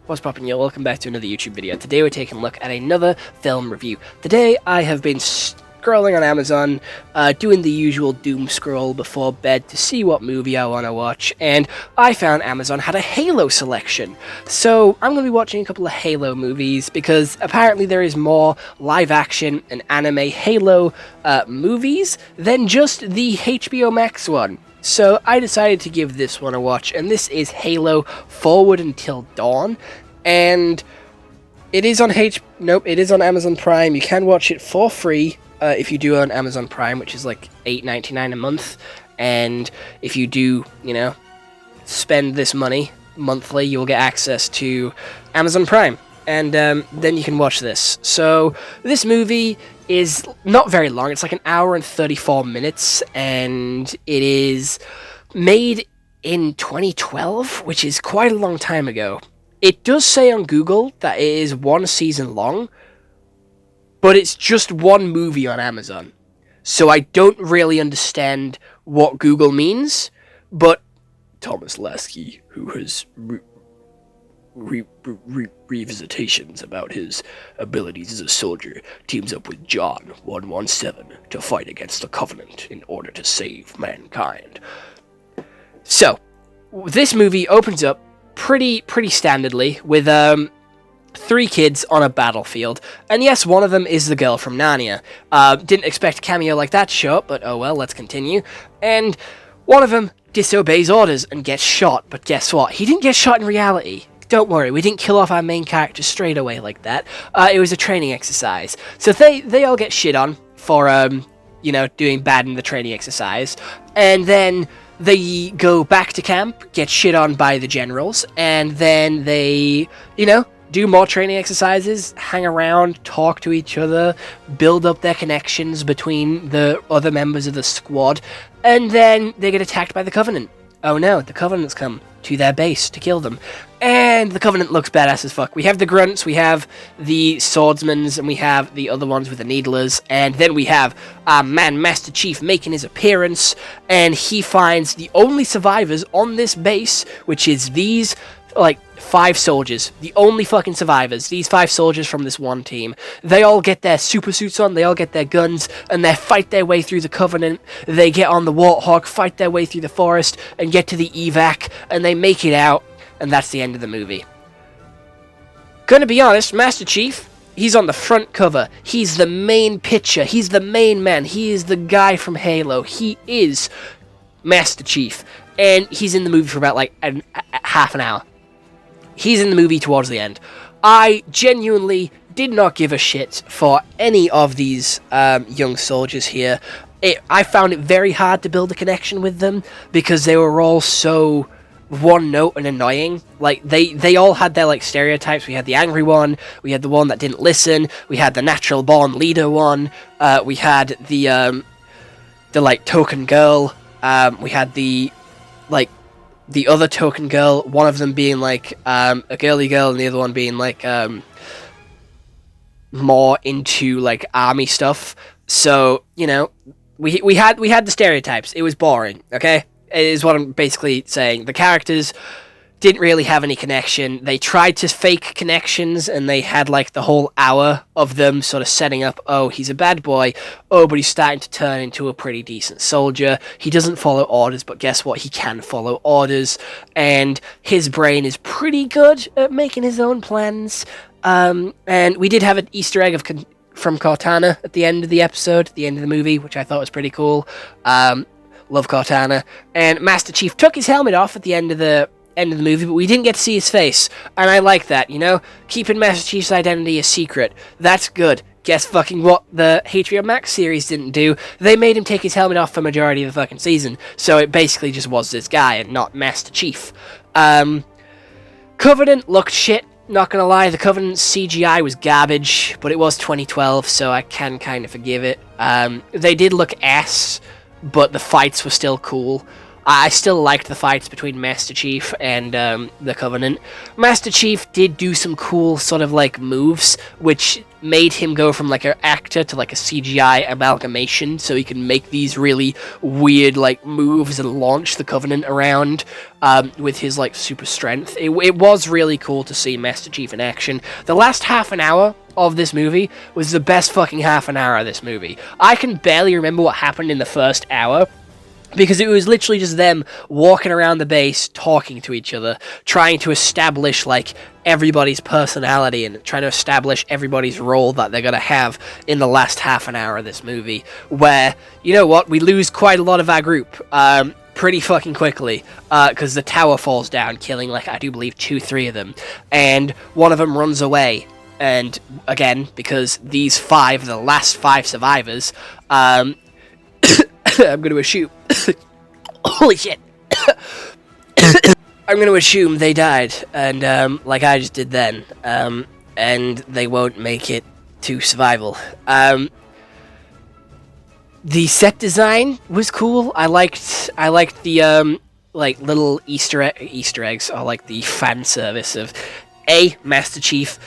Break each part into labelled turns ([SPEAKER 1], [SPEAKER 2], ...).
[SPEAKER 1] What's poppin', yo? Welcome back to another YouTube video. Today we're taking a look at another film review. Today I have been scrolling on Amazon, doing the usual doom scroll before bed to see what movie I want to watch, and I found Amazon had a Halo selection. So I'm going to be watching a couple of Halo movies because apparently there is more live action and anime Halo movies than just the HBO Max one. So I decided to give this one a watch, and this is Halo Forward Until Dawn, and it is on it is on Amazon Prime. You can watch it for free if you do own Amazon Prime, which is like $8.99 a month, and if you do, spend this money monthly, you'll get access to Amazon Prime, and then you can watch this. So this movie is not very long. It's like an hour and 34 minutes, and it is made in 2012, which is quite a long time ago. It does say on Google that it is one season long, but it's just one movie on Amazon. So I don't really understand what Google means, but Thomas Lasky, who has revisitations about his abilities as a soldier, teams up with John 117 to fight against the Covenant in order to save mankind. So, this movie opens up pretty standardly with three kids on a battlefield, and yes, one of them is the girl from Narnia. Didn't expect a cameo like that to show up, but oh well, let's continue. And one of them disobeys orders and gets shot, but guess what? He didn't get shot in reality. Don't worry, we didn't kill off our main character straight away like that. It was a training exercise. So they all get shit on for, doing bad in the training exercise. And then they go back to camp, get shit on by the generals, and then they, do more training exercises, hang around, talk to each other, build up their connections between the other members of the squad, and then they get attacked by the Covenant. Oh no, the Covenant's come to their base to kill them. And the Covenant looks badass as fuck. We have the Grunts, we have the Swordsmans, and we have the other ones with the Needlers, and then we have Master Chief making his appearance, and he finds the only survivors on this base, which is these, 5 soldiers. The only fucking survivors. These 5 soldiers from this one team. They all get their super suits on, they all get their guns, and they fight their way through the Covenant. They get on the Warthog, fight their way through the forest, and get to the evac, and they make it out, and that's the end of the movie. Gonna be honest, Master Chief, he's on the front cover. He's the main picture. He's the main man. He is the guy from Halo. He is Master Chief. And he's in the movie for about, half an hour. He's in the movie towards the end. I genuinely did not give a shit for any of these young soldiers here. I found it very hard to build a connection with them because they were all so one note and annoying. They all had their stereotypes. We had the angry one, we had the one that didn't listen, we had the natural born leader one, we had the token girl, we had the other token girl, one of them being a girly girl and the other one being more into army stuff. So, we had the stereotypes. It was boring, okay? It is what I'm basically saying. The characters didn't really have any connection. They tried to fake connections, and they had the whole hour of them sort of setting up, oh, he's a bad boy, oh, but he's starting to turn into a pretty decent soldier. He doesn't follow orders, but guess what? He can follow orders, and his brain is pretty good at making his own plans. And we did have an Easter egg from Cortana at the end of the episode, at the end of the movie, which I thought was pretty cool. Love Cortana. And Master Chief took his helmet off at the end of the movie, but we didn't get to see his face, and I like that, keeping Master Chief's identity a secret. That's good. Guess fucking what the HBO Max series didn't do? They made him take his helmet off for majority of the fucking season, so it basically just was this guy and not Master Chief. Covenant looked shit, not gonna lie. The Covenant CGI was garbage, but it was 2012, so I can kind of forgive it. They did look ass, but the fights were still cool.
[SPEAKER 2] I still liked the fights between Master Chief and the Covenant. Master Chief did do some cool sort of like moves, which made him go from like an actor to like a CGI amalgamation, so he can make these really weird like moves and launch the Covenant around with his like super strength. It was really cool to see Master Chief in action. The last half an hour of this movie was the best fucking half an hour of this movie. I can barely remember what happened in the first hour, because it was literally just them walking around the base, talking to each other, trying to establish, like, everybody's personality and trying to establish everybody's role that they're going to have in the last half an hour of this movie, where, you know what, we lose quite a lot of our group pretty fucking quickly, because the tower falls down, killing, like, I do believe 2-3 of them, and one of them runs away. And, again, because these five, the last 5 survivors, I'm going to assume... Holy shit! I'm going to assume they died, and, like I just did then, and they won't make it to survival. The set design was cool. I liked the, like, little Easter eggs, or, like, the fan service of A, Master Chief,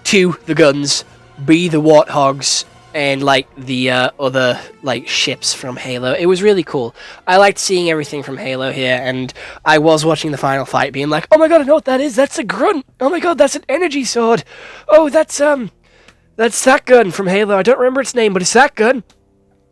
[SPEAKER 2] 2, the guns, B, the warthogs, and, like, the other, like, ships from Halo. It was really cool. I liked seeing everything from Halo here, and I was watching the final fight being like, oh my god, I know what that is, that's a grunt! Oh my god, that's an energy sword! Oh, that's that gun from Halo, I don't remember its name, but it's that gun!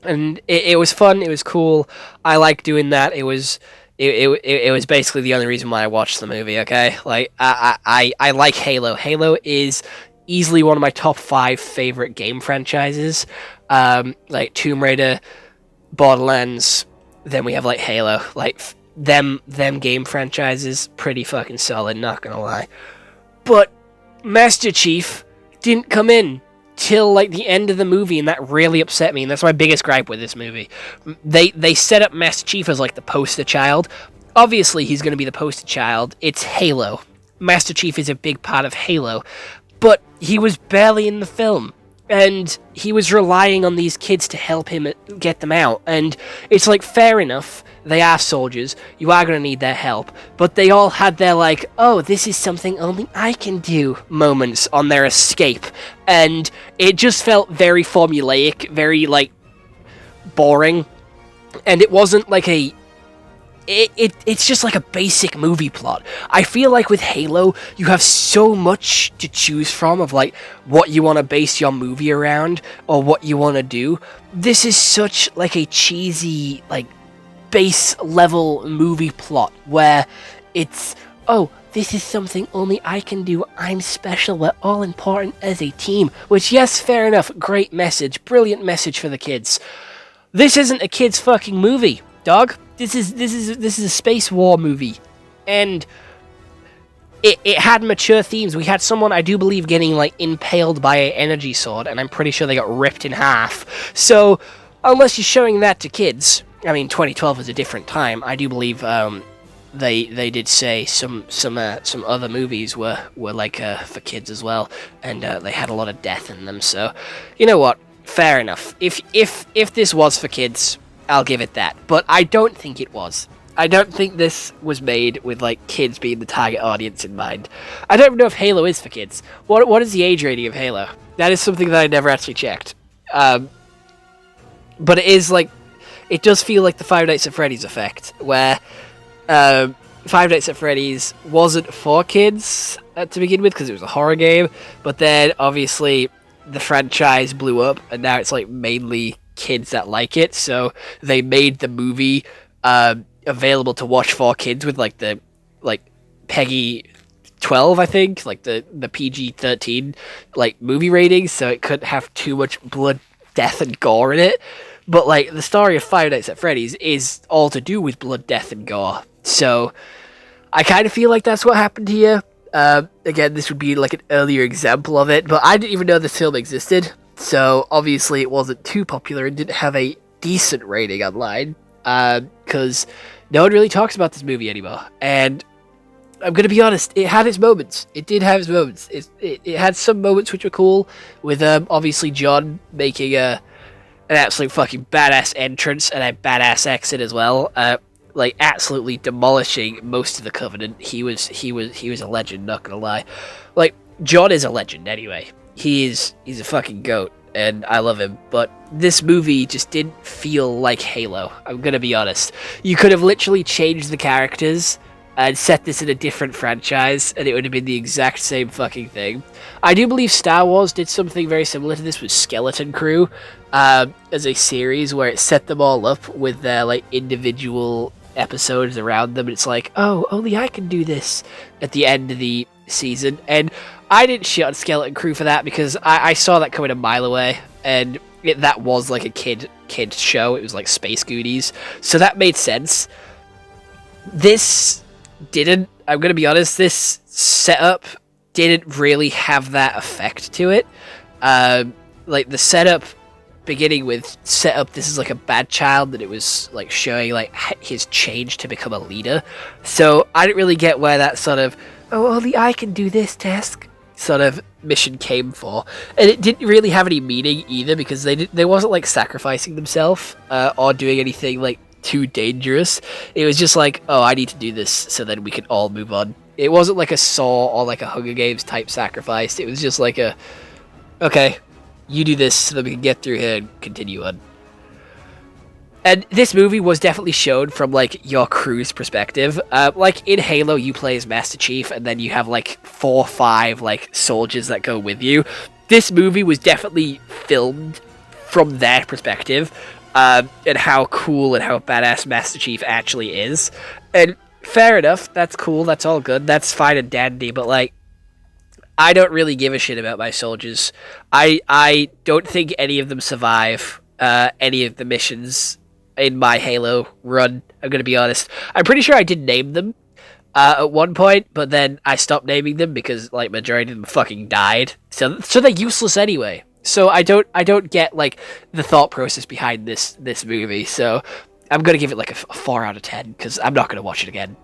[SPEAKER 2] And it was fun, it was cool, I liked doing that, it was basically the only reason why I watched the movie, okay? Like, I like Halo. Halo is easily one of my top 5 favorite game franchises. Like Tomb Raider, Borderlands, then we have like Halo. Like them game franchises, pretty fucking solid, not gonna lie. But Master Chief didn't come in till like the end of the movie, and that really upset me, and that's my biggest gripe with this movie. They set up Master Chief as like the poster child. Obviously he's gonna be the poster child. It's Halo. Master Chief is a big part of Halo. But he was barely in the film, and he was relying on these kids to help him get them out, and it's like, fair enough, they are soldiers, you are going to need their help, but they all had their like, oh, this is something only I can do moments on their escape, and it just felt very formulaic, very, like, boring, and it wasn't like a... It's just like a basic movie plot. I feel like with Halo, you have so much to choose from of like what you want to base your movie around or what you want to do. This is such like a cheesy, like, base level movie plot where it's, oh, this is something only I can do, I'm special, we're all important as a team. Which, yes, fair enough, great message, brilliant message for the kids. This isn't a kid's fucking movie, dog. This is a space war movie, and it had mature themes. We had someone, I do believe, getting like impaled by an energy sword, and I'm pretty sure they got ripped in half. So unless you're showing that to kids, I mean, 2012 was a different time. I do believe they did say some other movies were like for kids as well, and they had a lot of death in them. So you know what? Fair enough. If this was for kids, I'll give it that. But I don't think it was. I don't think this was made with, like, kids being the target audience in mind. I don't even know if Halo is for kids. What is the age rating of Halo? That is something that I never actually checked. But it is, like... It does feel like the Five Nights at Freddy's effect, where Five Nights at Freddy's wasn't for kids to begin with, because it was a horror game, but then, obviously, the franchise blew up, and now it's, like, mainly kids that like it, so they made the movie available to watch for kids with like the Peggy 12, I think, like the PG-13 like movie ratings, so it couldn't have too much blood, death, and gore in it. But like the story of Five Nights at Freddy's is all to do with blood, death, and gore, so I kind of feel like that's what happened here. Again, this would be like an earlier example of it, but I didn't even know this film existed. So, obviously, it wasn't too popular and didn't have a decent rating online, because no one really talks about this movie anymore. And I'm going to be honest, it had its moments. It did have its moments. It had some moments which were cool, with, obviously, John making an absolute fucking badass entrance and a badass exit as well. like absolutely demolishing most of the Covenant. He was a legend, not gonna lie. Like, John is a legend anyway. He's a fucking goat, and I love him. But this movie just didn't feel like Halo. I'm gonna be honest. You could have literally changed the characters and set this in a different franchise, and it would have been the exact same fucking thing. I do believe Star Wars did something very similar to this with Skeleton Crew, as a series where it set them all up with their like individual episodes around them. And it's like, oh, only I can do this at the end of the season. And I didn't shit on Skeleton Crew for that because I saw that coming a mile away, and that was like a kid show. It was like Space Goonies, so that made sense. This didn't. I'm gonna be honest. This setup didn't really have that effect to it. Like the setup, beginning with setup, this is like a bad child, that it was like showing like his change to become a leader. So I didn't really get where that sort of, oh, only I can do this task sort of mission came for, and it didn't really have any meaning either because they wasn't like sacrificing themselves or doing anything like too dangerous. It was just like, oh, I need to do this so then we can all move on. It wasn't like a Saw or like a Hunger Games type sacrifice. It was just like a, okay, you do this so that we can get through here and continue on. And this movie was definitely shown from like your crew's perspective. Like in Halo, you play as Master Chief, and then you have like 4 or 5 like soldiers that go with you. This movie was definitely filmed from their perspective, and how cool and how badass Master Chief actually is. And fair enough, that's cool, that's all good, that's fine and dandy, but like, I don't really give a shit about my soldiers. I don't think any of them survive any of the missions in my Halo run, I'm gonna be honest. I'm pretty sure I did name them at one point, but then I stopped naming them because like majority of them fucking died. So they're useless anyway. So I don't get like the thought process behind this movie. So I'm gonna give it like a 4 out of 10 because I'm not gonna watch it again.